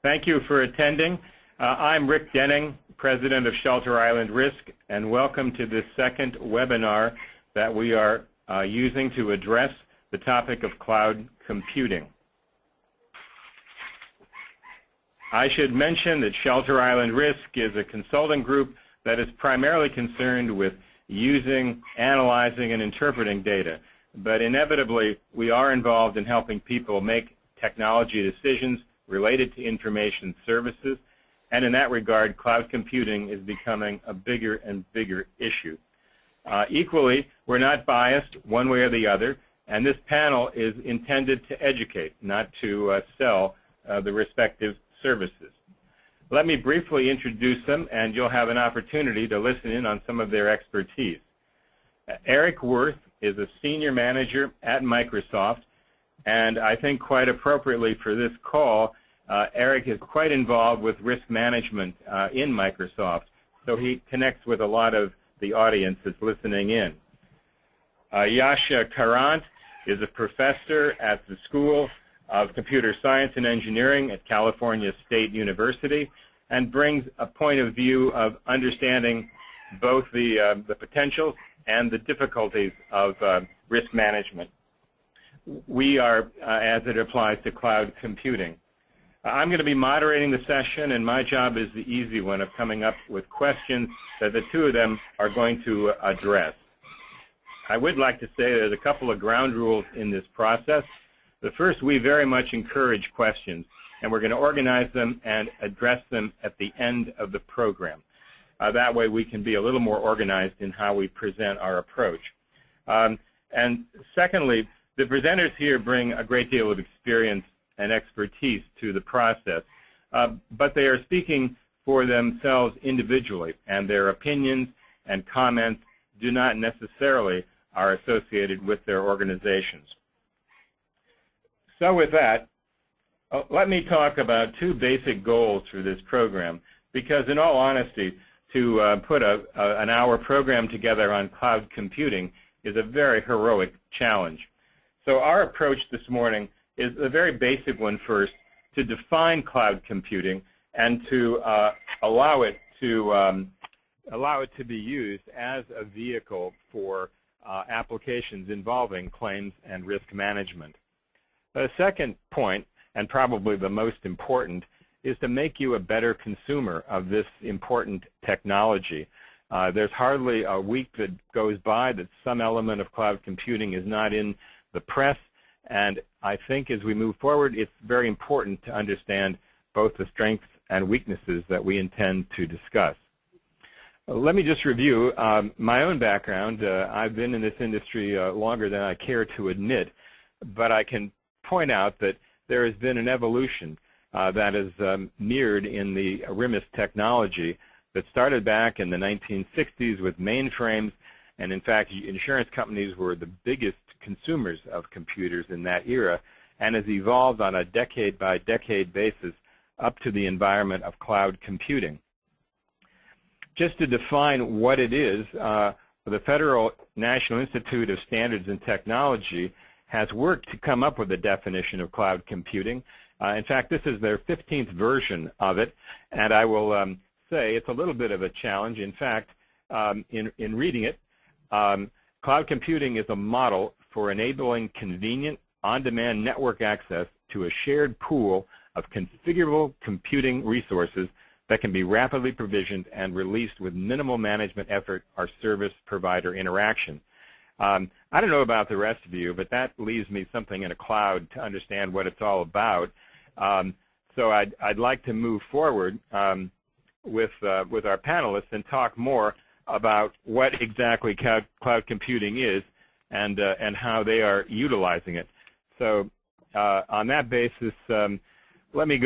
Thank you for attending. I'm Rick Denning, President of Shelter Island Risk, and welcome to this second webinar that we are using to address the topic of cloud computing. I should mention that Shelter Island Risk is a consulting group that is primarily concerned with using, analyzing, and interpreting data. But inevitably, we are involved in helping people make technology decisions related to information services. And in that regard, cloud computing is becoming a bigger and bigger issue. Equally, we're not biased one way or the other. And this panel is intended to educate, not to sell the respective services. Let me briefly introduce them, and you'll have an opportunity to listen in on some of their expertise. Erik Wirth is a senior manager at Microsoft, and I think quite appropriately for this call, Erik is quite involved with risk management in Microsoft, so he connects with a lot of the audience that's listening in. Yasha Karant is a professor at the School of Computer Science and Engineering at California State University, and brings a point of view of understanding both the potentials and the difficulties of risk management. We are, as it applies to cloud computing. I'm going to be moderating the session, and my job is the easy one of coming up with questions that the two of them are going to address. I would like to say there's a couple of ground rules in this process. The first, we very much encourage questions, and we're going to organize them and address them at the end of the program. That way we can be a little more organized in how we present our approach. And secondly, the presenters here bring a great deal of experience and expertise to the process, but they are speaking for themselves individually, and their opinions and comments do not necessarily are associated with their organizations. So with that, let me talk about two basic goals for this program, because in all honesty, to put an hour program together on cloud computing is a very heroic challenge. So our approach this morning is a very basic one first, to define cloud computing and to allow it to be used as a vehicle for applications involving claims and risk management. The second point, and probably the most important, is to make you a better consumer of this important technology. There's hardly a week that goes by that some element of cloud computing is not in the press, and I think as we move forward, it's very important to understand both the strengths and weaknesses that we intend to discuss. Let me just review my own background. I've been in this industry longer than I care to admit, but I can point out that there has been an evolution that is mirrored in the RMIS technology that started back in the 1960s with mainframes, and in fact insurance companies were the biggest consumers of computers in that era, and has evolved on a decade-by-decade basis up to the environment of cloud computing. Just to define what it is, the Federal National Institute of Standards and Technology has worked to come up with a definition of cloud computing. In fact, this is their 15th version of it, and I will say it's a little bit of a challenge. In fact, in reading it, cloud computing is a model for enabling convenient, on-demand network access to a shared pool of configurable computing resources that can be rapidly provisioned and released with minimal management effort or service provider interaction. I don't know about the rest of you, but that leaves me something in a cloud to understand what it's all about. So I'd like to move forward with our panelists and talk more about what exactly cloud computing is and how they are utilizing it. So on that basis, let me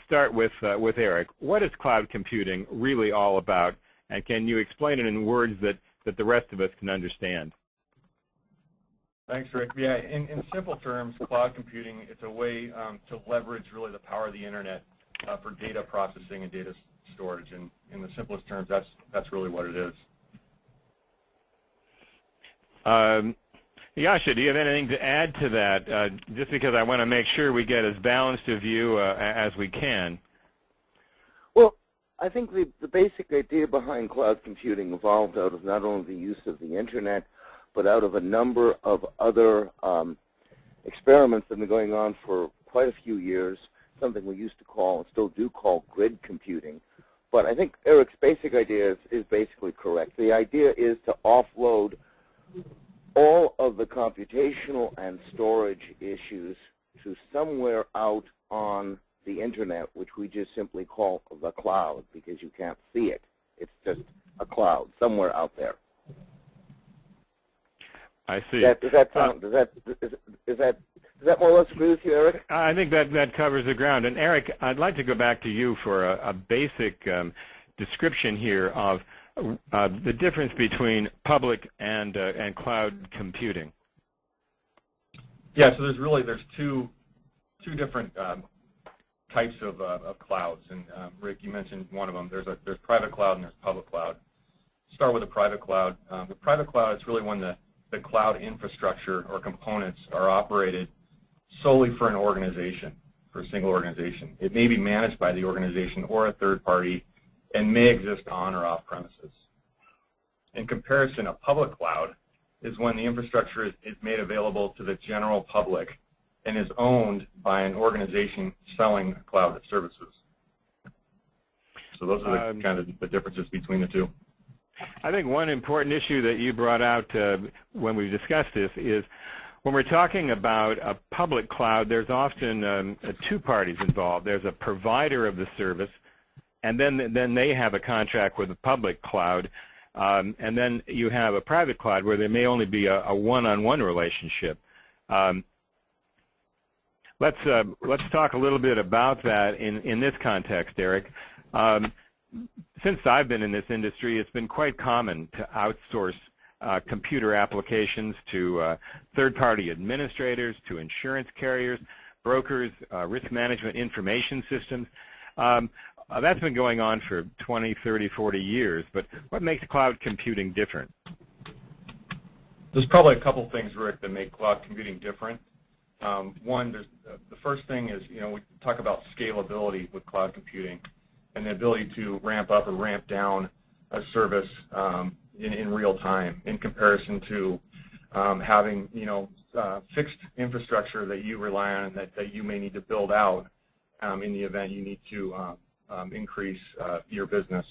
start with Erik. What is cloud computing really all about, and can you explain it in words that the rest of us can understand? Thanks, Rick. Yeah, in simple terms, cloud computing, it's a way to leverage really the power of the internet for data processing and data storage. And in the simplest terms, that's really what it is. Yasha, do you have anything to add to that? Just because I want to make sure we get as balanced a view as we can. I think the basic idea behind cloud computing evolved out of not only the use of the Internet, but out of a number of other experiments that have been going on for quite a few years, something we used to call and still do call grid computing. But I think Erik's basic idea is basically correct. The idea is to offload all of the computational and storage issues to somewhere out on the Internet, which we just simply call the cloud, because you can't see it. It's just a cloud somewhere out there. I see. Does that more or less agree with you, Erik? I think that covers the ground. And Erik, I'd like to go back to you for a basic description here of the difference between public and cloud computing. Yeah, so there's two different types of clouds, and Rick, you mentioned one of them. There's private cloud and there's public cloud. Start with the private cloud. The private cloud is really when the cloud infrastructure or components are operated solely for an organization, for a single organization. It may be managed by the organization or a third party and may exist on or off premises. In comparison, a public cloud is when the infrastructure is made available to the general public and is owned by an organization selling cloud services. So those are the kind of the differences between the two. I think one important issue that you brought out when we discussed this is when we're talking about a public cloud, there's often two parties involved. There's a provider of the service, and then they have a contract with the public cloud, and then you have a private cloud where there may only be a one-on-one relationship. Let's talk a little bit about that in this context, Erik. Since I've been in this industry, it's been quite common to outsource computer applications to third-party administrators, to insurance carriers, brokers, risk management information systems. That's been going on for 20, 30, 40 years, but what makes cloud computing different? There's probably a couple things, Rick, that make cloud computing different. One, the first thing is, we talk about scalability with cloud computing and the ability to ramp up or ramp down a service in real time in comparison to having, fixed infrastructure that you rely on and that you may need to build out in the event you need to increase your business.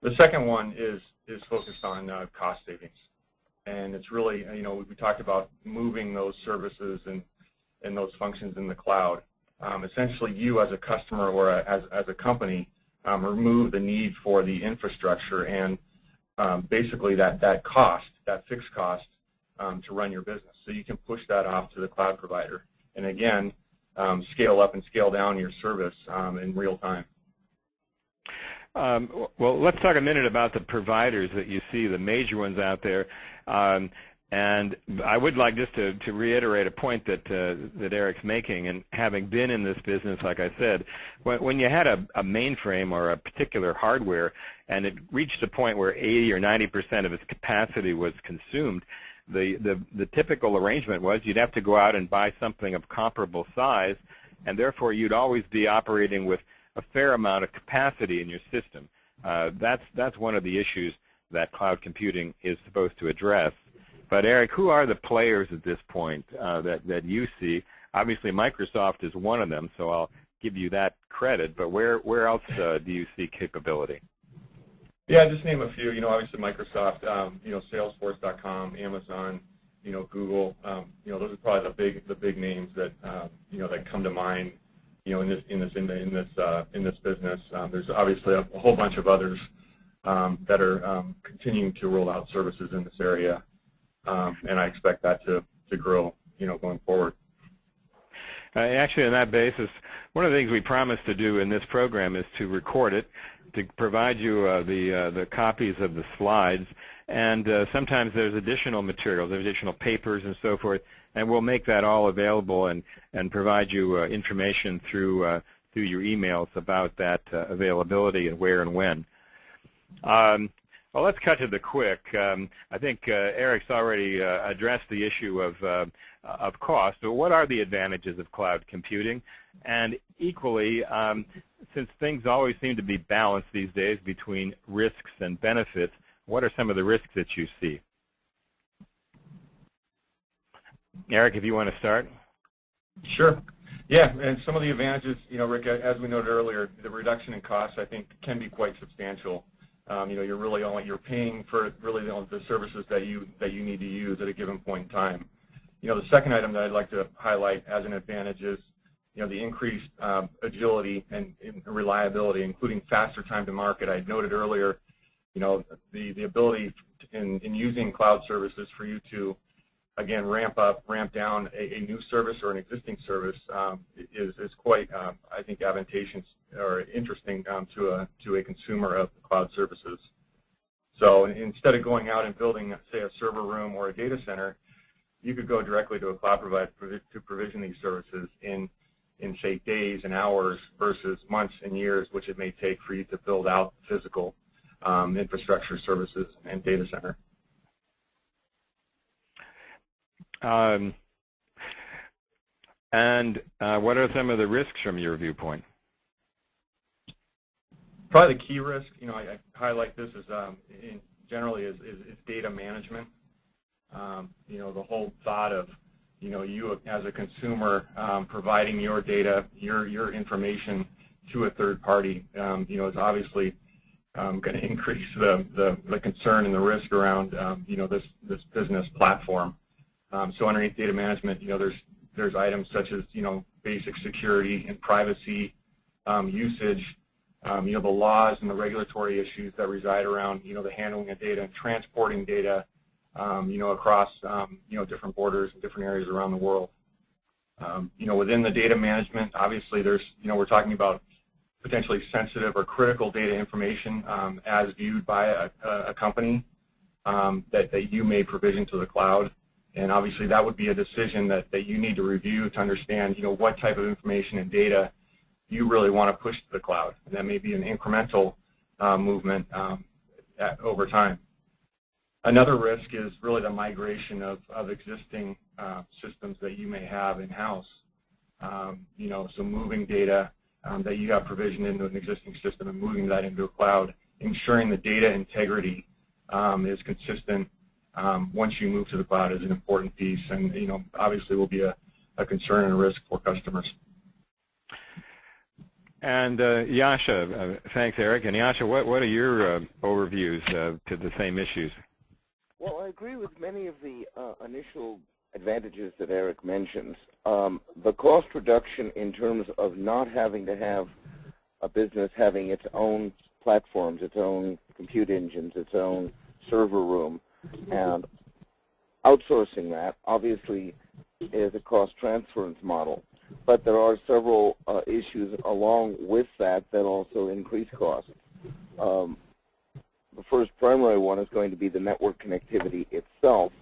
The second one is focused on cost savings. And it's really, we talked about moving those services and those functions in the cloud. Essentially, you as a customer or as a company remove the need for the infrastructure and basically that cost, that fixed cost to run your business. So you can push that off to the cloud provider. And again, scale up and scale down your service in real time. Well, let's talk a minute about the providers that you see, the major ones out there. And I would like just to reiterate a point that Erik's making. And having been in this business, like I said, when you had a mainframe or a particular hardware and it reached a point where 80 or 90% of its capacity was consumed, the typical arrangement was you'd have to go out and buy something of comparable size, and therefore you'd always be operating with a fair amount of capacity in your system. That's one of the issues that cloud computing is supposed to address. But Erik, who are the players at this point that you see? Obviously, Microsoft is one of them, so I'll give you that credit. But where else do you see capability? Yeah, just name a few. Obviously Microsoft, Salesforce.com, Amazon, Google. Those are probably the big names that that come to mind. In this business, there's obviously a whole bunch of others that are continuing to roll out services in this area, and I expect that to grow, going forward. Actually, on that basis, one of the things we promised to do in this program is to record it, to provide you the copies of the slides, and sometimes there's additional materials, additional papers and so forth, and we'll make that all available and provide you information through your emails about that availability and where and when. Well, let's cut to the quick. I think Erik's already addressed the issue of cost. So what are the advantages of cloud computing? And equally, since things always seem to be balanced these days between risks and benefits, what are some of the risks that you see? Erik, if you want to start. Sure. Yeah, and some of the advantages, Rick, as we noted earlier, the reduction in costs, I think, can be quite substantial. You're paying for really the services that you need to use at a given point in time. The second item that I'd like to highlight as an advantage is, the increased agility and reliability, including faster time to market. I noted earlier, the ability in using cloud services for you to, again, ramp up, ramp down a new service or an existing service is quite, I think, advantageous or interesting to a consumer of cloud services. So instead of going out and building, say, a server room or a data center, you could go directly to a cloud provider to provision these services in say, days and hours versus months and years, which it may take for you to build out physical infrastructure services and data center. What are some of the risks from your viewpoint? Probably the key risk, I highlight this as generally is data management. The whole thought of you as a consumer providing your data, your information to a third party, is obviously going to increase the concern and the risk around this business platform. So underneath data management, there's items such as basic security and privacy, usage, the laws and the regulatory issues that reside around the handling of data and transporting data, across different borders and different areas around the world. Within the data management, obviously there's we're talking about potentially sensitive or critical data information as viewed by a company that you may provision to the cloud. And obviously that would be a decision that you need to review to understand what type of information and data you really want to push to the cloud. And that may be an incremental movement over time. Another risk is really the migration of existing systems that you may have in-house. So moving data that you have provisioned into an existing system and moving that into a cloud, ensuring the data integrity is consistent once you move to the cloud is an important piece, and obviously will be a concern and a risk for customers. And Yasha, thanks, Erik. And Yasha, what are your overviews to the same issues? Well, I agree with many of the initial advantages that Erik mentions. The cost reduction in terms of not having to have a business having its own platforms, its own compute engines, its own server room, and outsourcing that obviously is a cost transference model. But there are several issues along with that also increase costs. The first primary one is going to be the network connectivity itself,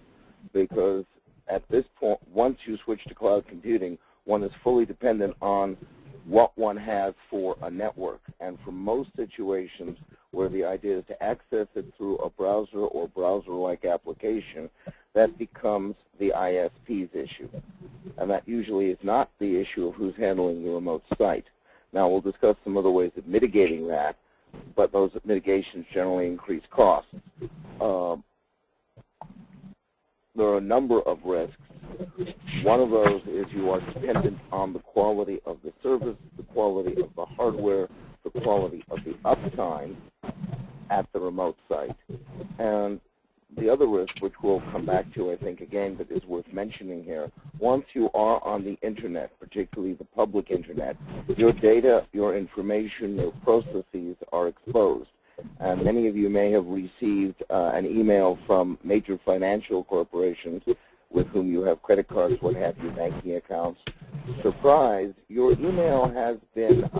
because at this point, once you switch to cloud computing, one is fully dependent on what one has for a network. And for most situations where the idea is to access it through a browser or browser-like application, that becomes the ISP's issue. And that usually is not the issue of who's handling the remote site. Now, we'll discuss some other ways of mitigating that, but those mitigations generally increase costs. There are a number of risks. One of those is you are dependent on the quality of the service, the quality of the hardware, the quality of the uptime at the remote site. And the other risk, which we'll come back to, I think, again, but is worth mentioning here, once you are on the Internet, particularly the public Internet, your data, your information, your processes are exposed. And many of you may have received an email from major financial corporations with whom you have credit cards, what have you, banking accounts. Surprise, your email has been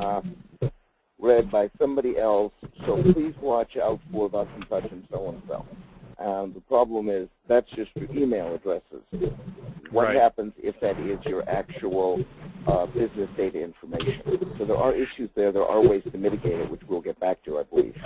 read by somebody else, so please watch out for such and such and so and so. And the problem is that's just your email addresses. What happens if that is your actual business data information? So there are issues there. There are ways to mitigate it, which we'll get back to, I believe.